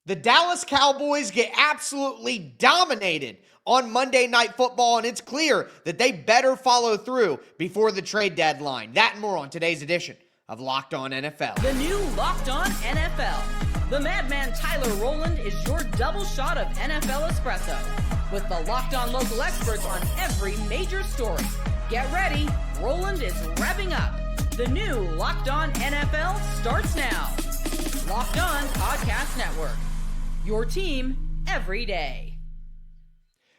The Dallas Cowboys get absolutely dominated on Monday Night Football, and it's clear that they better follow through before the trade deadline. That and more on today's edition of Locked On NFL. The new Locked On NFL. The madman Tyler Rowland is your double shot of NFL espresso with the Locked On local experts on every major story. Get ready, Rowland is revving up. The new Locked On NFL starts now. Locked On Podcast Network. Your team every day.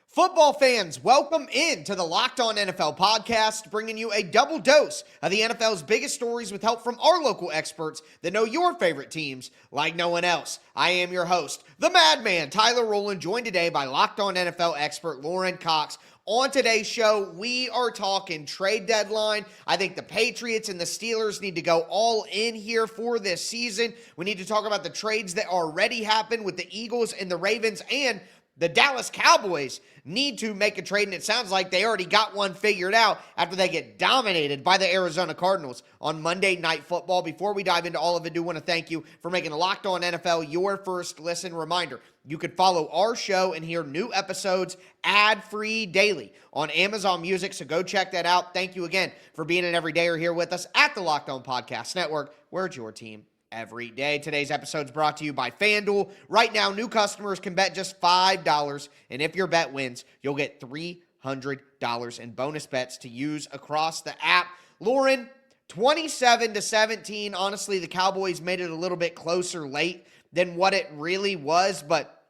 Football fans, welcome into the Locked On NFL podcast, bringing you a double dose of the NFL's biggest stories with help from our local experts that know your favorite teams like no one else. I am your host, the madman Tyler Rowland, joined today by Locked On NFL expert Lauren Cox. On today's show, we are talking trade deadline. I think the Patriots and the Steelers need to go all in here for this season. We need to talk about the trades that already happened with the Eagles and the Ravens, and the Dallas Cowboys need to make a trade, and it sounds like they already got one figured out after they get dominated by the Arizona Cardinals on Monday Night Football. Before we dive into all of it, I do want to thank you for making the Locked On NFL your first listen. Reminder, you can follow our show and hear new episodes ad-free daily on Amazon Music, so go check that out. Thank you again for being an everydayer here with us at the Locked On Podcast Network, where it's your team every day. Today's episode is brought to you by FanDuel. Right now, new customers can bet just $5, and if your bet wins, you'll get $300 in bonus bets to use across the app. Lauren, 27-17. Honestly, the Cowboys made it a little bit closer late than what it really was, but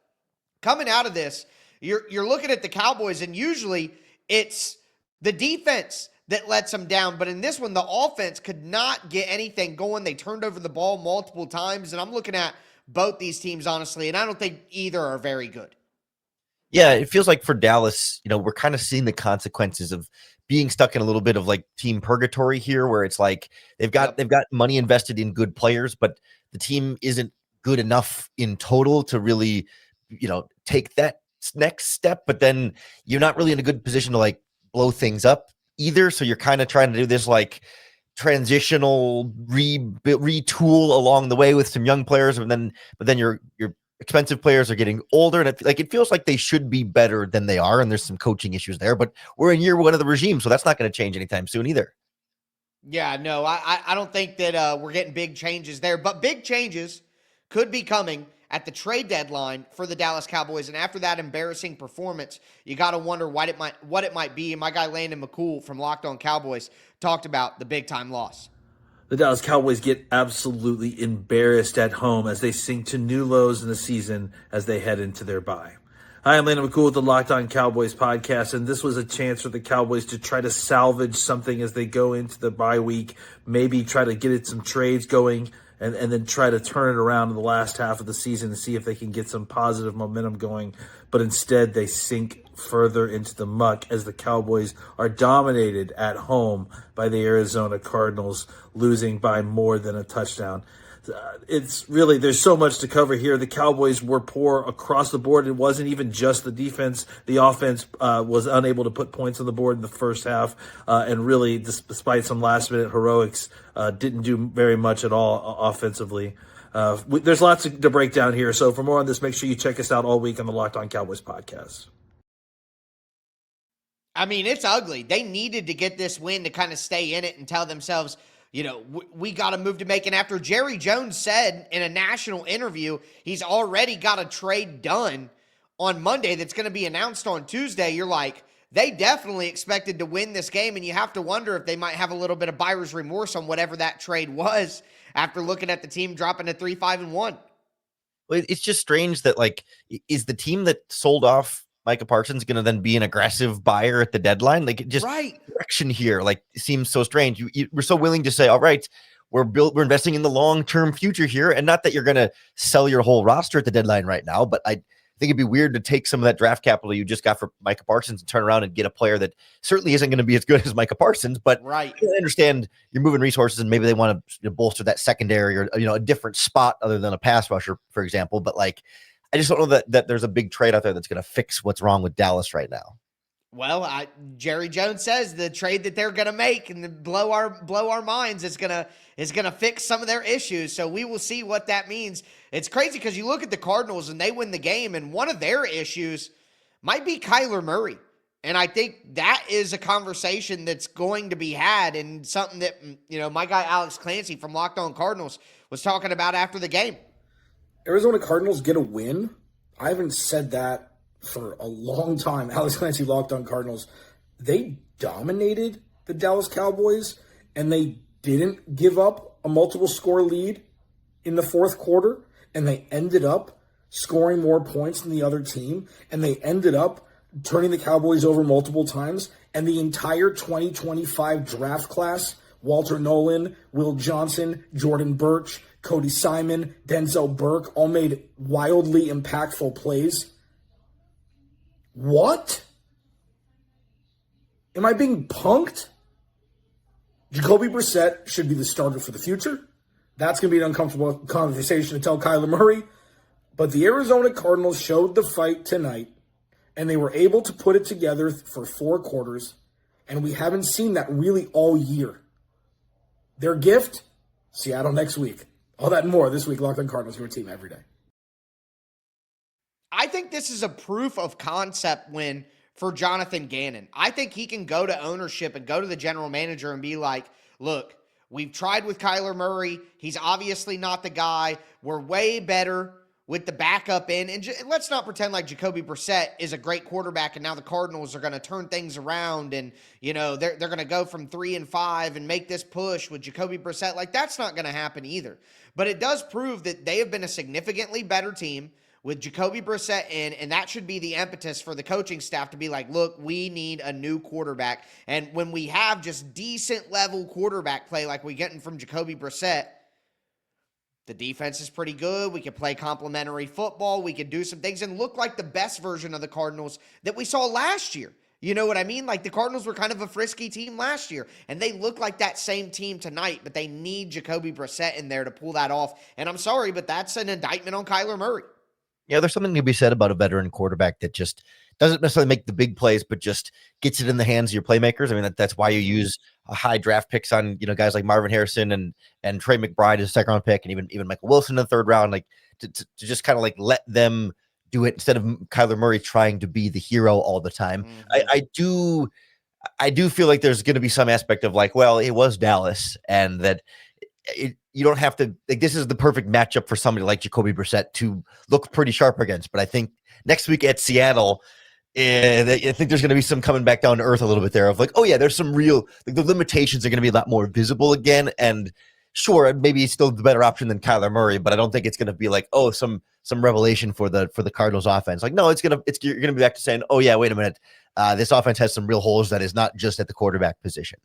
coming out of this, you're looking at the Cowboys, and usually it's the defense that lets them down. But in this one, the offense could not get anything going. They turned over the ball multiple times, and I'm looking at both these teams, honestly, and I don't think either are very good. Yeah, it feels like for Dallas, we're kind of seeing the consequences of being stuck in a little bit of like team purgatory here, where it's like they've got money invested in good players, but the team isn't good enough in total to really, take that next step. But then you're not really in a good position to like blow things up either. So you're kind of trying to do this like transitional retool along the way with some young players, but then your expensive players are getting older, and it feels like they should be better than they are. And there's some coaching issues there, but we're in year one of the regime, so that's not going to change anytime soon either. Yeah, no, I don't think that we're getting big changes there, but big changes could be coming at the trade deadline for the Dallas Cowboys. And after that embarrassing performance, you got to wonder what it might be. And my guy Landon McCool from Locked On Cowboys talked about the big-time loss. The Dallas Cowboys get absolutely embarrassed at home as they sink to new lows in the season as they head into their bye. Hi, I'm Landon McCool with the Locked On Cowboys podcast, and this was a chance for the Cowboys to try to salvage something as they go into the bye week, maybe try to get some trades going, and then try to turn it around in the last half of the season and see if they can get some positive momentum going. But instead, they sink further into the muck as the Cowboys are dominated at home by the Arizona Cardinals, losing by more than a touchdown. It's really, there's so much to cover here. The Cowboys were poor across the board. It wasn't even just the defense. The offense was unable to put points on the board in the first half, and really, despite some last-minute heroics, didn't do very much at all offensively. There's lots to break down here, so for more on this, make sure you check us out all week on the Locked On Cowboys podcast. I mean, it's ugly. They needed to get this win to kind of stay in it and tell themselves, we got a move to make. And after Jerry Jones said in a national interview, he's already got a trade done on Monday that's going to be announced on Tuesday, you're like, they definitely expected to win this game. And you have to wonder if they might have a little bit of buyer's remorse on whatever that trade was after looking at the team dropping to 3-5-1. Well, it's just strange that, is the team that sold off Micah Parsons going to then be an aggressive buyer at the deadline? Direction here, seems so strange. We're so willing to say, all right, we're investing in the long-term future here. And not that you're going to sell your whole roster at the deadline right now, but I think it'd be weird to take some of that draft capital you just got for Micah Parsons and turn around and get a player that certainly isn't going to be as good as Micah Parsons. But right. I understand you're moving resources and maybe they want to bolster that secondary or, a different spot other than a pass rusher, for example. But I just don't know that there's a big trade out there that's going to fix what's wrong with Dallas right now. Well, Jerry Jones says the trade that they're going to make and blow our minds is going to fix some of their issues. So we will see what that means. It's crazy because you look at the Cardinals and they win the game, and one of their issues might be Kyler Murray. And I think that is a conversation that's going to be had, and something that, my guy Alex Clancy from Locked On Cardinals was talking about after the game. Arizona Cardinals get a win. I haven't said that for a long time. Alex Clancy, Locked On Cardinals. They dominated the Dallas Cowboys, and they didn't give up a multiple score lead in the fourth quarter, and they ended up scoring more points than the other team, and they ended up turning the Cowboys over multiple times, and the entire 2025 draft class, Walter Nolan, Will Johnson, Jordan Birch, Cody Simon, Denzel Burke, all made wildly impactful plays. What? Am I being punked? Jacoby Brissett should be the starter for the future. That's going to be an uncomfortable conversation to tell Kyler Murray. But the Arizona Cardinals showed the fight tonight, and they were able to put it together for 4 quarters, and we haven't seen that really all year. Their gift, Seattle next week. All that and more this week, Locked On Cardinals, your team every day. I think this is a proof of concept win for Jonathan Gannon. I think he can go to ownership and go to the general manager and be like, look, we've tried with Kyler Murray. He's obviously not the guy. We're way better with the backup in. And let's not pretend like Jacoby Brissett is a great quarterback and now the Cardinals are going to turn things around and, they're going to go from 3-5 and make this push with Jacoby Brissett. Like, that's not going to happen either. But it does prove that they have been a significantly better team with Jacoby Brissett in, and that should be the impetus for the coaching staff to be like, look, we need a new quarterback. And when we have just decent level quarterback play like we're getting from Jacoby Brissett, the defense is pretty good. We can play complementary football. We can do some things and look like the best version of the Cardinals that we saw last year. You know what I mean? Like, the Cardinals were kind of a frisky team last year, and they look like that same team tonight, but they need Jacoby Brissett in there to pull that off. And I'm sorry, but that's an indictment on Kyler Murray. Yeah, there's something to be said about a veteran quarterback that just doesn't necessarily make the big plays, but just gets it in the hands of your playmakers. I mean, that's why you use a high draft picks on, guys like Marvin Harrison and Trey McBride as a second round pick, and even Michael Wilson in the third round, like to just kind of like let them do it instead of Kyler Murray trying to be the hero all the time. Mm-hmm. I do feel like there's going to be some aspect of like, well, it was Dallas, and that you don't have to, like, this is the perfect matchup for somebody like Jacoby Brissett to look pretty sharp against. But I think next week at Seattle, I think there's going to be some coming back down to earth a little bit there of like, oh yeah, there's some real, like, the limitations are going to be a lot more visible again. And sure, maybe it's still the better option than Kyler Murray, but I don't think it's going to be like, oh, some revelation for the Cardinals offense. Like, no, you're going to be back to saying, oh yeah, wait a minute, this offense has some real holes that is not just at the quarterback position.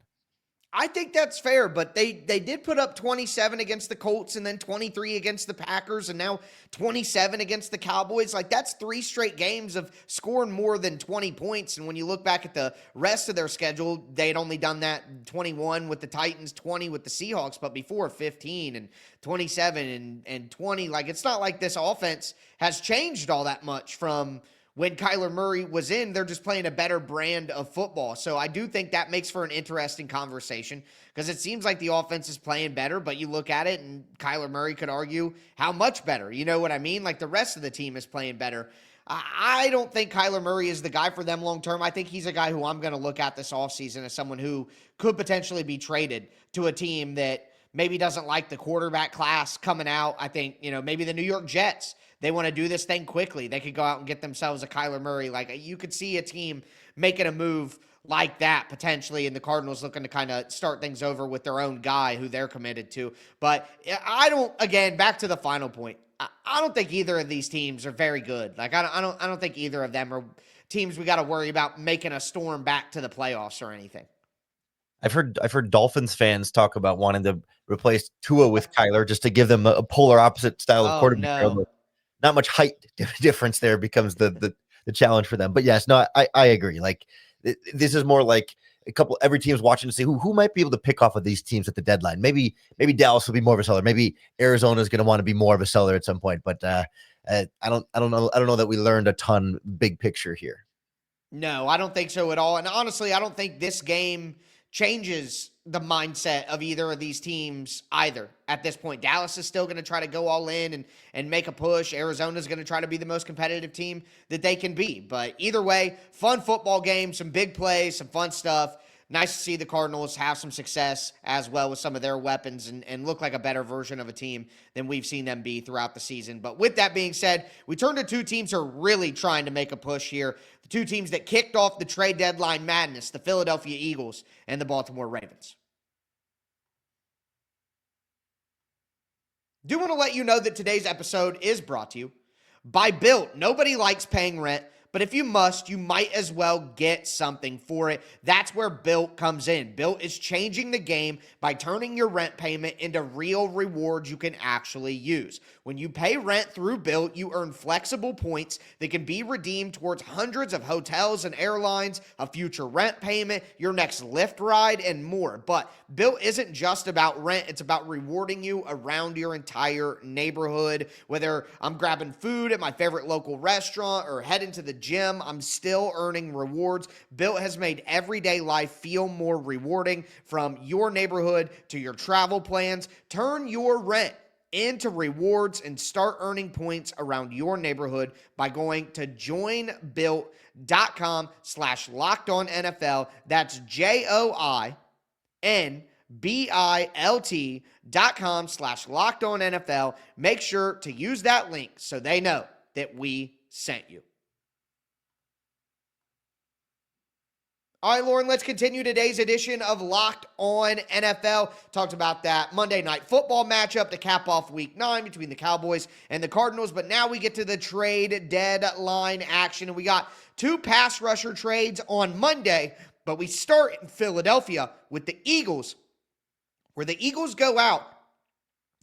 I think that's fair, but they did put up 27 against the Colts and then 23 against the Packers and now 27 against the Cowboys. Like, that's 3 straight games of scoring more than 20 points. And when you look back at the rest of their schedule, they had only done that 21 with the Titans, 20 with the Seahawks, but before 15 and 27 and 20. Like, it's not like this offense has changed all that much from when Kyler Murray was in. They're just playing a better brand of football. So I do think that makes for an interesting conversation because it seems like the offense is playing better, but you look at it and Kyler Murray could argue how much better. You know what I mean? Like, the rest of the team is playing better. I don't think Kyler Murray is the guy for them long term. I think he's a guy who I'm going to look at this offseason as someone who could potentially be traded to a team that maybe doesn't like the quarterback class coming out. I think, maybe the New York Jets, they want to do this thing quickly. They could go out and get themselves a Kyler Murray. Like, you could see a team making a move like that potentially, and the Cardinals looking to kind of start things over with their own guy who they're committed to. But again, back to the final point, I don't think either of these teams are very good. Like, I don't think either of them are teams we got to worry about making a storm back to the playoffs or anything. I've heard Dolphins fans talk about wanting to replace Tua with Kyler just to give them a polar opposite style of quarterback. No. Not much height difference there becomes the challenge for them. But yes, no, I agree. Like, this is more like every team's watching to see who might be able to pick off of these teams at the deadline. Maybe Dallas will be more of a seller. Maybe Arizona is going to want to be more of a seller at some point. But I don't know that we learned a ton big picture here. No, I don't think so at all. And honestly, I don't think this game changes the mindset of either of these teams either at this point. Dallas is still going to try to go all in and make a push. Arizona's going to try to be the most competitive team that they can be. But either way, fun football game, some big plays, some fun stuff. Nice to see the Cardinals have some success as well with some of their weapons and look like a better version of a team than we've seen them be throughout the season. But with that being said, we turn to two teams who are really trying to make a push here. The two teams that kicked off the trade deadline madness, the Philadelphia Eagles and the Baltimore Ravens. Do want to let you know that today's episode is brought to you by Built. Nobody likes paying rent, but if you must, you might as well get something for it. That's where Built comes in. Built is changing the game by turning your rent payment into real rewards you can actually use. When you pay rent through Built, you earn flexible points that can be redeemed towards hundreds of hotels and airlines, a future rent payment, your next Lyft ride, and more. But Built isn't just about rent. It's about rewarding you around your entire neighborhood. Whether I'm grabbing food at my favorite local restaurant or heading to the gym, I'm still earning rewards. Built has made everyday life feel more rewarding, from your neighborhood to your travel plans. Turn your rent into rewards and start earning points around your neighborhood by going to joinbuilt.com/lockedonnfl. That's joinbilt.com/lockedonnfl. Make sure to use that link so they know that we sent you. All right, Lauren, let's continue today's edition of Locked On NFL. Talked about that Monday Night Football matchup to cap off Week 9 between the Cowboys and the Cardinals, but now we get to the trade deadline action, and we got two pass rusher trades on Monday, but we start in Philadelphia with the Eagles, where the Eagles go out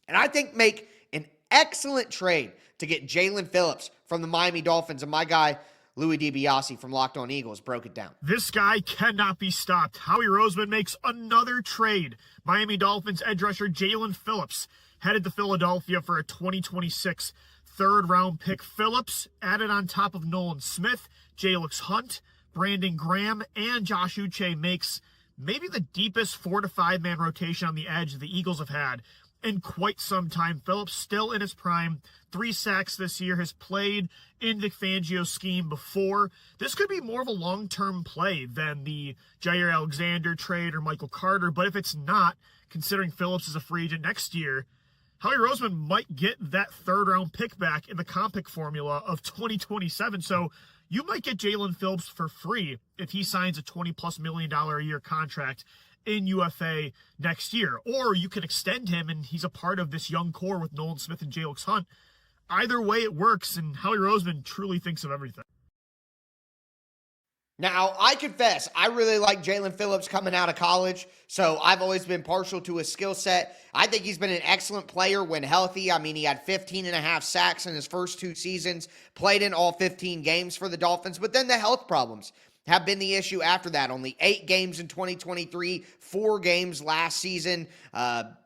and I think make an excellent trade to get Jaelan Phillips from the Miami Dolphins, and my guy, Louis DiBiase from Locked On Eagles broke it down. This guy cannot be stopped. Howie Roseman makes another trade. Miami Dolphins edge rusher Jaelan Phillips headed to Philadelphia for a 2026 third-round pick. Phillips added on top of Nolan Smith, Jalix Hunt, Brandon Graham, and Josh Uche makes maybe the deepest 4 to 5 man rotation on the edge the Eagles have had in quite some time. Phillips still in his prime, 3 sacks this year, has played in the Fangio scheme before. This could be more of a long-term play than the Jair Alexander trade or Michael Carter, but if it's not, considering Phillips is a free agent next year, Howie Roseman might get that third-round pick back in the comp pick formula of 2027, so you might get Jaelan Phillips for free if he signs a $20+ million a year contract in UFA next year. Or you can extend him and he's a part of this young core with Nolan Smith and Jalix Hunt. Either way it works, and Howie Roseman truly thinks of everything. Now, I confess, I really like Jaelan Phillips coming out of college, so I've always been partial to his skill set. I think he's been an excellent player when healthy. I mean, he had 15.5 sacks in his first 2 seasons, played in all 15 games for the Dolphins, but then the health problems have been the issue after that. Only 8 games in 2023, 4 games last season,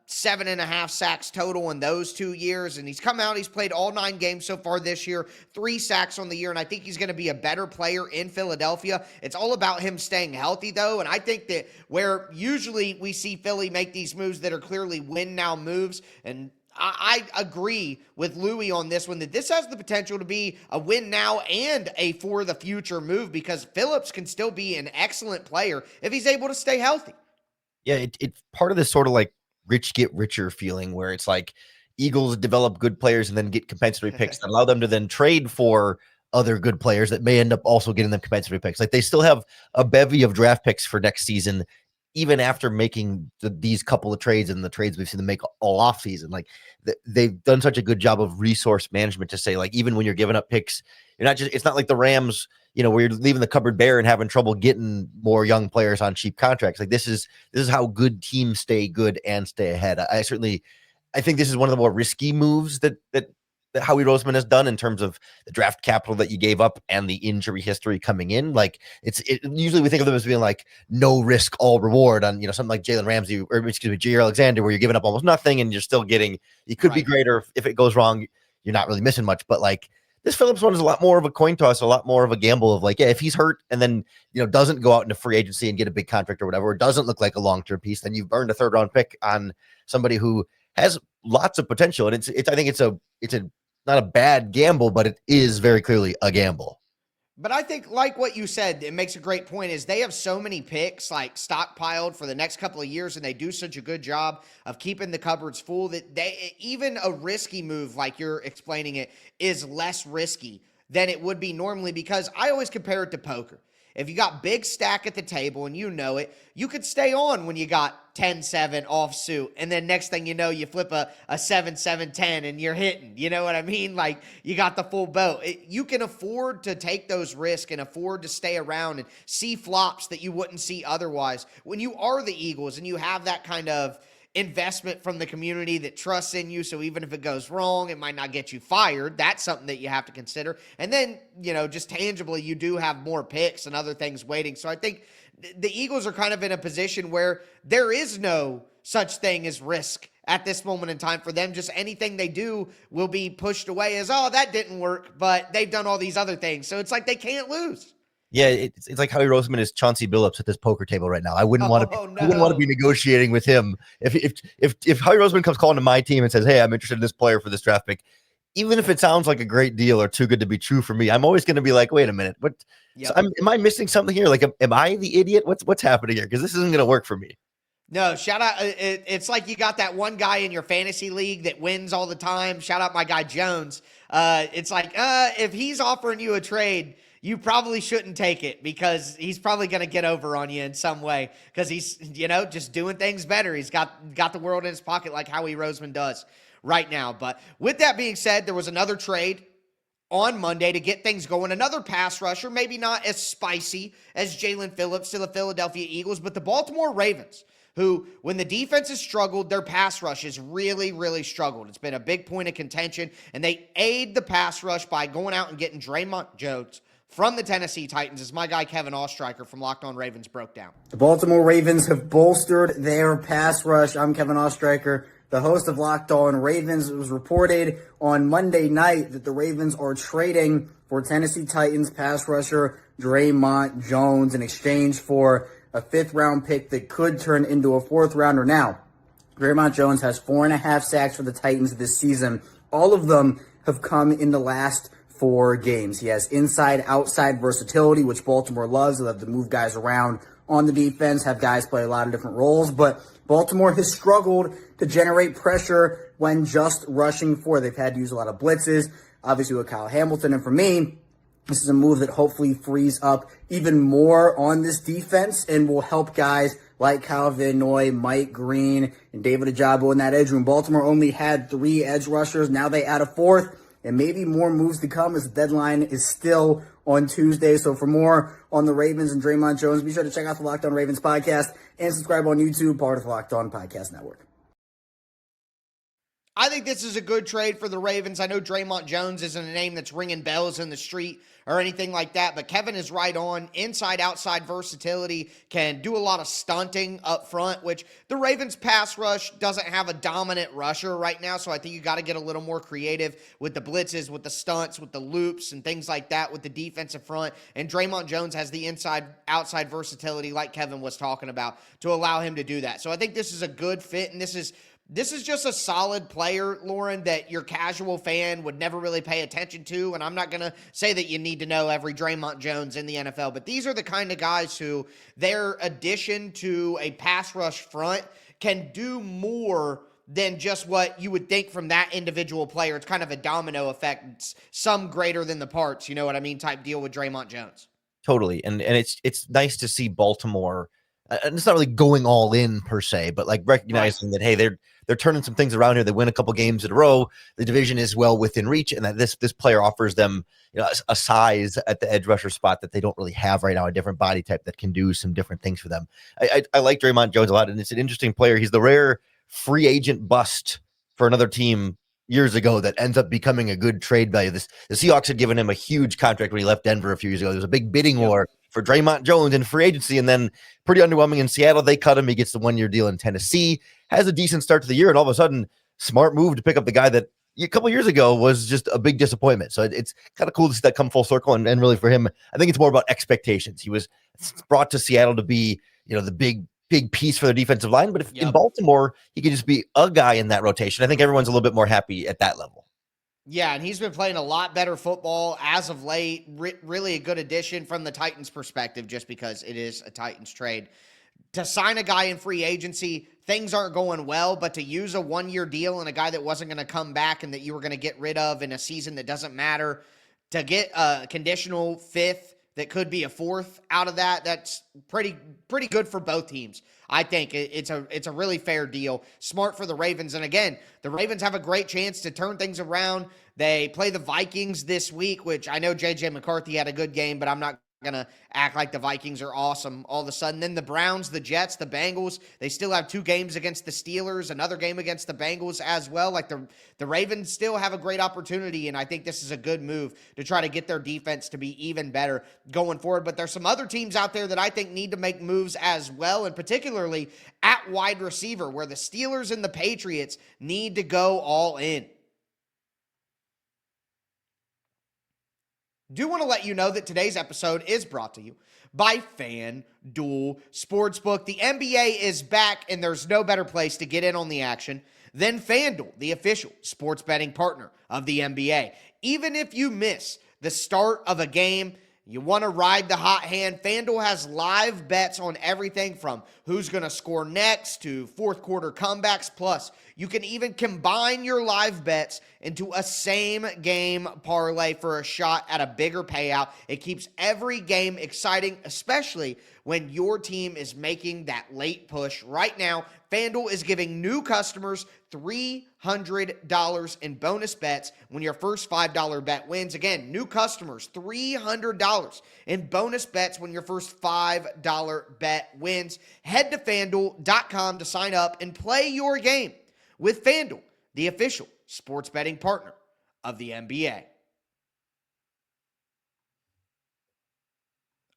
7.5 sacks total in those 2 years. And he's come out, he's played all 9 games so far this year, 3 sacks on the year, and I think he's going to be a better player in Philadelphia. It's all about him staying healthy, though, and I think that where usually we see Philly make these moves that are clearly win-now moves, and I agree with Louis on this one, that this has the potential to be a win now and a for the future move, because Phillips can still be an excellent player if he's able to stay healthy. Yeah, it's part of this sort of like rich get richer feeling where it's like Eagles develop good players and then get compensatory picks that allow them to then trade for other good players that may end up also getting them compensatory picks. Like they still have a bevy of draft picks for next season, even after making these couple of trades and the trades we've seen them make all off season. Like they've done such a good job of resource management to say, like, even when you're giving up picks, you're not just, it's not like the Rams, where you're leaving the cupboard bare and having trouble getting more young players on cheap contracts. Like this is how good teams stay good and stay ahead. I think this is one of the more risky moves that Howie Roseman has done in terms of the draft capital that you gave up and the injury history coming in. Like usually we think of them as being like no risk, all reward on, something like Jalen Ramsey or Jair Alexander, where you're giving up almost nothing and you're still getting, it could be greater. If it goes wrong, you're not really missing much, but like This Phillips one is a lot more of a coin toss, a lot more of a gamble of like, yeah, if he's hurt and then, doesn't go out into free agency and get a big contract or whatever, or doesn't look like a long-term piece, then you've burned a 3rd-round pick on somebody who has lots of potential. And I think it's not a bad gamble, but it is very clearly a gamble. But I think, like what you said, it makes a great point, is they have so many picks like stockpiled for the next couple of years, and they do such a good job of keeping the cupboards full that even a risky move like you're explaining it is less risky than it would be normally, because I always compare it to poker. If you got big stack at the table and you know it, you could stay on when you got 10-7 offsuit, and then next thing you know, you flip a 7-7-10 and you're hitting. You know what I mean? Like, you got the full boat. You can afford to take those risks and afford to stay around and see flops that you wouldn't see otherwise. When you are the Eagles and you have that kind of investment from the community that trusts in you, so even if it goes wrong, it might not get you fired. That's something that you have to consider. And then, just tangibly, you do have more picks and other things waiting. So I think the Eagles are kind of in a position where there is no such thing as risk at this moment in time for them. Just anything they do will be pushed away as, oh, that didn't work, but they've done all these other things. So it's like they can't lose. Yeah, it's like Howie Roseman is Chauncey Billups at this poker table right now. I wouldn't want to be negotiating with him. If Howie Roseman comes calling to my team and says, "Hey, I'm interested in this player for this draft pick," even if it sounds like a great deal or too good to be true for me, I'm always going to be like, "Wait a minute, what? Yep. So am I missing something here? Like, am I the idiot? What's happening here? Because this isn't going to work for me." No, shout out. It's like you got that one guy in your fantasy league that wins all the time. Shout out my guy Jones. It's like if he's offering you a trade, you probably shouldn't take it, because he's probably going to get over on you in some way, because he's, just doing things better. He's got the world in his pocket like Howie Roseman does right now. But with that being said, there was another trade on Monday to get things going. Another pass rusher, maybe not as spicy as Jaelan Phillips to the Philadelphia Eagles, but the Baltimore Ravens, who, when the defense has struggled, their pass rush has really, really struggled. It's been a big point of contention, and they aid the pass rush by going out and getting Dre'Mont Jones from the Tennessee Titans, as my guy Kevin Ostreicher from Locked On Ravens broke down. The Baltimore Ravens have bolstered their pass rush. I'm Kevin Ostreicher, the host of Locked On Ravens. It was reported on Monday night that the Ravens are trading for Tennessee Titans pass rusher Dre'Mont Jones in exchange for a 5th-round pick that could turn into a 4th-rounder. Now, Dre'Mont Jones has 4.5 sacks for the Titans this season. All of them have come in the last 4 games. He has inside-outside versatility, which Baltimore loves. They love to move guys around on the defense, have guys play a lot of different roles. But Baltimore has struggled to generate pressure when just rushing for. They've had to use a lot of blitzes, obviously with Kyle Hamilton. And for me, this is a move that hopefully frees up even more on this defense and will help guys like Kyle Van Noy, Mike Green, and David Ojabo in that edge room. Baltimore only had 3 edge rushers. Now they add a 4th. And maybe more moves to come, as the deadline is still on Tuesday. So for more on the Ravens and Dre'Mont Jones, be sure to check out the Locked On Ravens podcast and subscribe on YouTube, part of the Locked On Podcast Network. I think this is a good trade for the Ravens. I know Dre'Mont Jones isn't a name that's ringing bells in the street or anything like that, but Kevin is right on. Inside-outside versatility, can do a lot of stunting up front, which the Ravens pass rush doesn't have a dominant rusher right now, so I think you got to get a little more creative with the blitzes, with the stunts, with the loops, and things like that with the defensive front. And Dre'Mont Jones has the inside-outside versatility, like Kevin was talking about, to allow him to do that. So I think this is a good fit, and this is just a solid player, Lauren, that your casual fan would never really pay attention to. And I'm not going to say that you need to know every Dre'Mont Jones in the NFL, but these are the kind of guys who their addition to a pass rush front can do more than just what you would think from that individual player. It's kind of a domino effect. It's some greater than the parts, you know what I mean, type deal with Dre'Mont Jones. Totally. And it's nice to see Baltimore, and it's not really going all in per se, but like recognizing that, hey, they're turning some things around here. They win a couple games in a row. The division is well within reach, and that this player offers them, a size at the edge rusher spot that they don't really have right now, a different body type that can do some different things for them. I like Dre'Mont Jones a lot, and it's an interesting player. He's the rare free agent bust for another team years ago that ends up becoming a good trade value. The Seahawks had given him a huge contract when he left Denver a few years ago. There was a big bidding war for Dre'Mont Jones in free agency, and then pretty underwhelming in Seattle. They cut him. He gets the 1-year deal in Tennessee, has a decent start to the year, and all of a sudden, smart move to pick up the guy that a couple years ago was just a big disappointment. So it's kind of cool to see that come full circle. And really for him, I think it's more about expectations. He was brought to Seattle to be, the big piece for the defensive line. But if in Baltimore, he could just be a guy in that rotation, I think everyone's a little bit more happy at that level. Yeah, and he's been playing a lot better football as of late. Really a good addition from the Titans' perspective, just because it is a Titans trade. To sign a guy in free agency, things aren't going well, but to use a one-year deal and a guy that wasn't going to come back and that you were going to get rid of in a season that doesn't matter, to get a conditional fifth that could be a fourth out of that's pretty good for both teams. I think it's a really fair deal. Smart for the Ravens. And again, the Ravens have a great chance to turn things around. They play the Vikings this week, which I know J.J. McCarthy had a good game, but I'm not going to act like the Vikings are awesome all of a sudden. Then the Browns, the Jets, the Bengals, they still have 2 games against the Steelers, another game against the Bengals as well. Like the Ravens still have a great opportunity, and I think this is a good move to try to get their defense to be even better going forward. But there's some other teams out there that I think need to make moves as well, and particularly at wide receiver, where the Steelers and the Patriots need to go all in. Do want to let you know that today's episode is brought to you by FanDuel Sportsbook. The NBA is back, and there's no better place to get in on the action than FanDuel, the official sports betting partner of the NBA. Even if you miss the start of a game, you want to ride the hot hand, FanDuel has live bets on everything from who's going to score next to fourth quarter comebacks. Plus, you can even combine your live bets into a same game parlay for a shot at a bigger payout. It keeps every game exciting, especially when your team is making that late push. Right now, FanDuel is giving new customers $300 in bonus bets when your first $5 bet wins. Again, new customers, $300 in bonus bets when your first $5 bet wins. Head to FanDuel.com to sign up and play your game with FanDuel, the official sports betting partner of the NBA.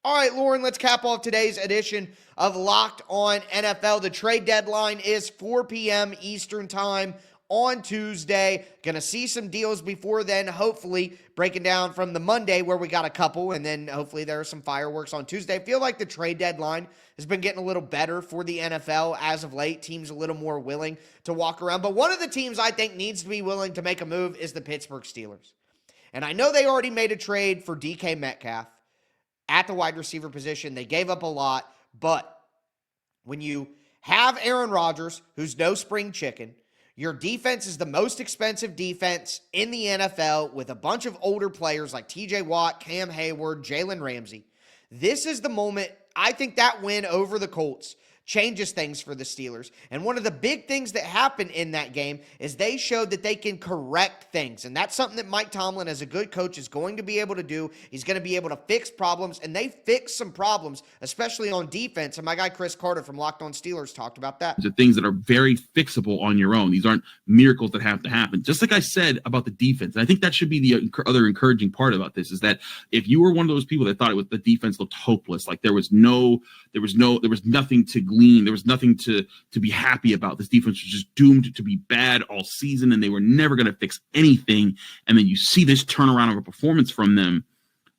All right, Lauren, let's cap off today's edition of Locked On NFL. The trade deadline is 4 p.m. Eastern time on Tuesday. Going to see some deals before then, hopefully breaking down from the Monday where we got a couple, and then hopefully there are some fireworks on Tuesday. I feel like the trade deadline has been getting a little better for the NFL as of late. Teams a little more willing to walk around. But one of the teams I think needs to be willing to make a move is the Pittsburgh Steelers. And I know they already made a trade for DK Metcalf at the wide receiver position. They gave up a lot, but when you have Aaron Rodgers, who's no spring chicken, your defense is the most expensive defense in the NFL with a bunch of older players like TJ Watt, Cam Hayward, Jalen Ramsey. This is the moment. I think that win over the Colts changes things for the Steelers. And one of the big things that happened in that game is they showed that they can correct things. And that's something that Mike Tomlin, as a good coach, is going to be able to do. He's going to be able to fix problems, and they fixed some problems, especially on defense. And my guy Chris Carter from Locked On Steelers talked about that. These are things that are very fixable on your own. These aren't miracles that have to happen. Just like I said about the defense. And I think that should be the other encouraging part about this, is that if you were one of those people that thought the defense looked hopeless, like there was nothing to glean, there was nothing to be happy about. This defense was just doomed to be bad all season, and they were never going to fix anything. And then you see this turnaround of a performance from them.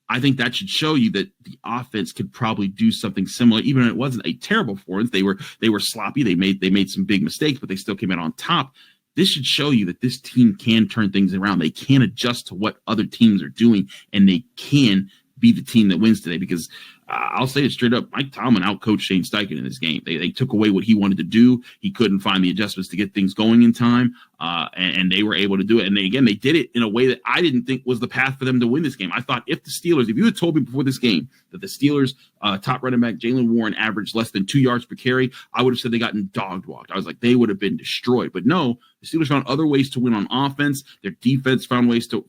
I think that should show you that the offense could probably do something similar, even if it wasn't a terrible performance. They were sloppy. They made some big mistakes, but they still came out on top. This should show you that this team can turn things around. They can adjust to what other teams are doing, and they can be the team that wins today, because I'll say it straight up, Mike Tomlin outcoached Shane Steichen in this game. They took away what he wanted to do. He couldn't find the adjustments to get things going in time, and they were able to do it. And they did it in a way that I didn't think was the path for them to win this game. I thought if you had told me before this game that the Steelers' top running back, Jaylen Warren, averaged less than 2 yards per carry, I would have said they gotten dog walked. I was like, they would have been destroyed. But no, the Steelers found other ways to win on offense. Their defense found ways to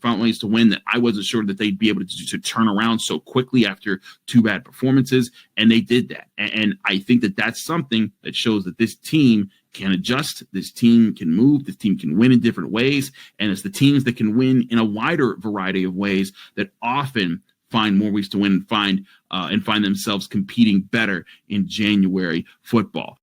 win that I wasn't sure that they'd be able to turn around so quickly after 2 bad performances, and they did that. And I think that that's something that shows that this team can adjust, this team can move, this team can win in different ways, and it's the teams that can win in a wider variety of ways that often find more ways to win and find themselves competing better in January football.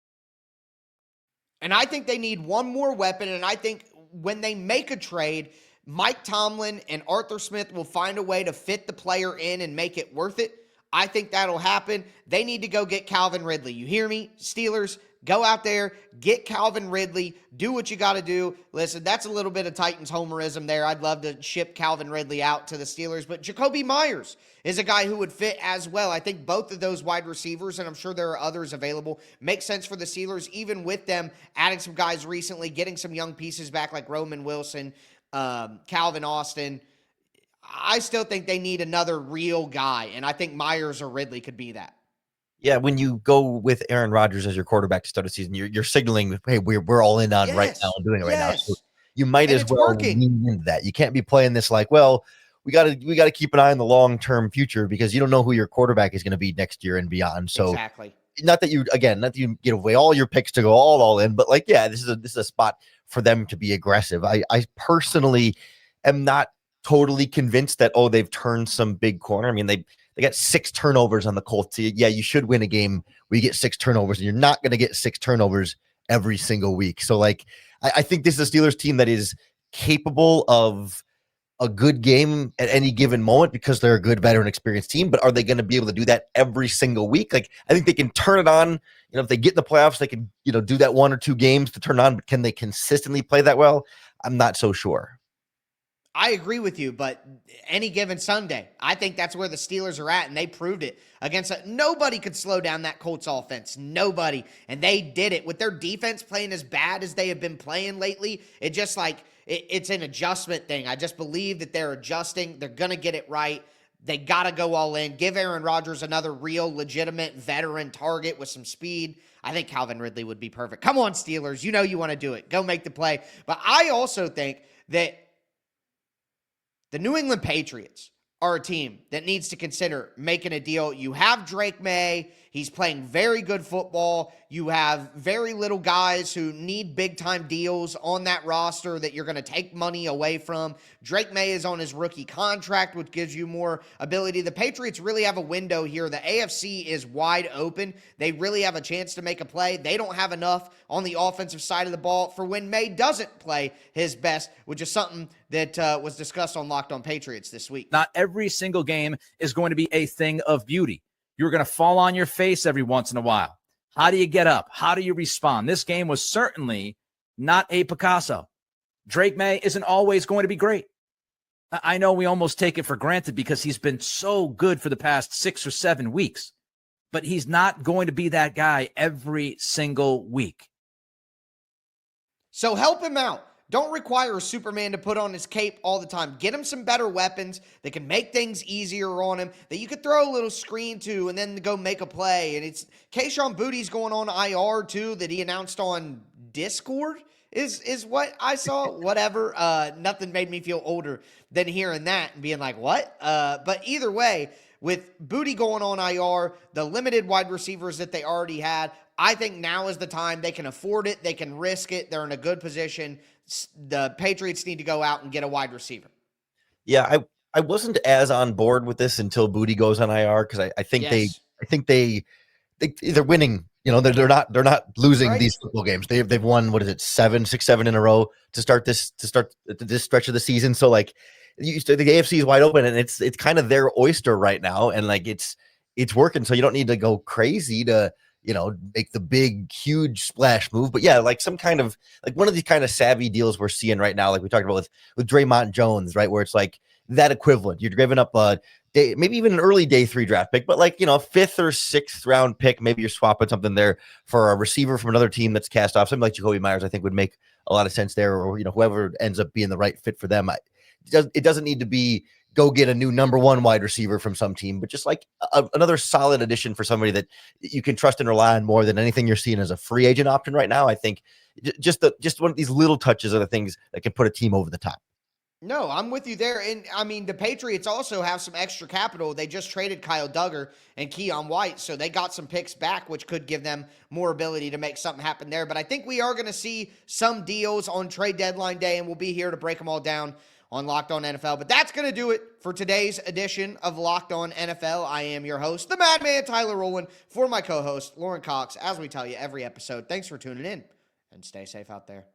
And I think they need one more weapon, and I think when they make a trade, Mike Tomlin and Arthur Smith will find a way to fit the player in and make it worth it. I think that'll happen. They need to go get Calvin Ridley. You hear me? Steelers, go out there, get Calvin Ridley, do what you got to do. Listen, that's a little bit of Titans homerism there. I'd love to ship Calvin Ridley out to the Steelers, but Jacoby Myers is a guy who would fit as well. I think both of those wide receivers, and I'm sure there are others available, make sense for the Steelers, even with them adding some guys recently, getting some young pieces back like Roman Wilson, Calvin Austin. I still think they need another real guy, and I think Myers or Ridley could be that. Yeah, when you go with Aaron Rodgers as your quarterback to start the season, you're signaling, hey, we're all in on right now and doing it right now. So you might as well lean into that. You can't be playing this like, well, we gotta keep an eye on the long-term future because you don't know who your quarterback is going to be next year and beyond. So exactly. Not that you give away all your picks to go all in, but like, yeah, this is a spot for them to be aggressive. I personally am not totally convinced that, they've turned some big corner. I mean, they got 6 turnovers on the Colts. Yeah, you should win a game where you get 6 turnovers, and you're not going to get 6 turnovers every single week. So, like, I think this is a Steelers team that is capable of a good game at any given moment because they're a good, veteran, experienced team. But are they going to be able to do that every single week? Like, I think they can turn it on. If they get in the playoffs, they can, do that 1 or 2 games to turn on. But can they consistently play that well? I'm not so sure. I agree with you, but any given Sunday, I think that's where the Steelers are at, and they proved it against nobody could slow down that Colts offense. Nobody. And they did it. With their defense playing as bad as they have been playing lately, it just it's an adjustment thing. I just believe that they're adjusting. They're going to get it right. They got to go all in. Give Aaron Rodgers another real, legitimate veteran target with some speed. I think Calvin Ridley would be perfect. Come on, Steelers. You know you want to do it. Go make the play. But I also think that the New England Patriots are a team that needs to consider making a deal. You have Drake May. He's playing very good football. You have very little guys who need big-time deals on that roster that you're going to take money away from. Drake May is on his rookie contract, which gives you more ability. The Patriots really have a window here. The AFC is wide open. They really have a chance to make a play. They don't have enough on the offensive side of the ball for when May doesn't play his best, which is something that was discussed on Locked On Patriots this week. Not every single game is going to be a thing of beauty. You're going to fall on your face every once in a while. How do you get up? How do you respond? This game was certainly not a Picasso. Drake May isn't always going to be great. I know we almost take it for granted because he's been so good for the past 6 or 7 weeks, but he's not going to be that guy every single week. So help him out. Don't require a Superman to put on his cape all the time. Get him some better weapons that can make things easier on him, that you could throw a little screen to and then go make a play. And it's Kayshon Boutte's going on IR too, that he announced on Discord is what I saw. Whatever. Nothing made me feel older than hearing that and being like, what? But either way, with Boutte going on IR, the limited wide receivers that they already had, I think now is the time. They can afford it. They can risk it. They're in a good position. The Patriots need to go out and get a wide receiver. Yeah, I wasn't as on board with this until Boutte goes on IR because I think they're winning. They're not losing these football games. They've won 6-7 in a row to start this stretch of the season. So like the AFC is wide open and it's kind of their oyster right now, and like it's working. So you don't need to go crazy to make the big, huge splash move. But yeah, like some kind of like one of these kind of savvy deals we're seeing right now, like we talked about with Dre'Mont Jones, right? Where it's like that equivalent. You're giving up a day, maybe even an early day 3 draft pick, but like, a 5th or 6th round pick. Maybe you're swapping something there for a receiver from another team that's cast off. Something like Jacoby Myers, I think would make a lot of sense there, or, whoever ends up being the right fit for them. It doesn't need to be go get a new number 1 wide receiver from some team, but just like another solid addition for somebody that you can trust and rely on more than anything you're seeing as a free agent option right now. I think just one of these little touches are the things that can put a team over the top. No, I'm with you there. And I mean, the Patriots also have some extra capital. They just traded Kyle Duggar and Keon White, so they got some picks back, which could give them more ability to make something happen there. But I think we are going to see some deals on trade deadline day, and we'll be here to break them all down on Locked On NFL. But that's going to do it for today's edition of Locked On NFL. I am your host, the Madman Tyler Rowland, for my co-host, Lauren Cox, as we tell you every episode. Thanks for tuning in, and stay safe out there.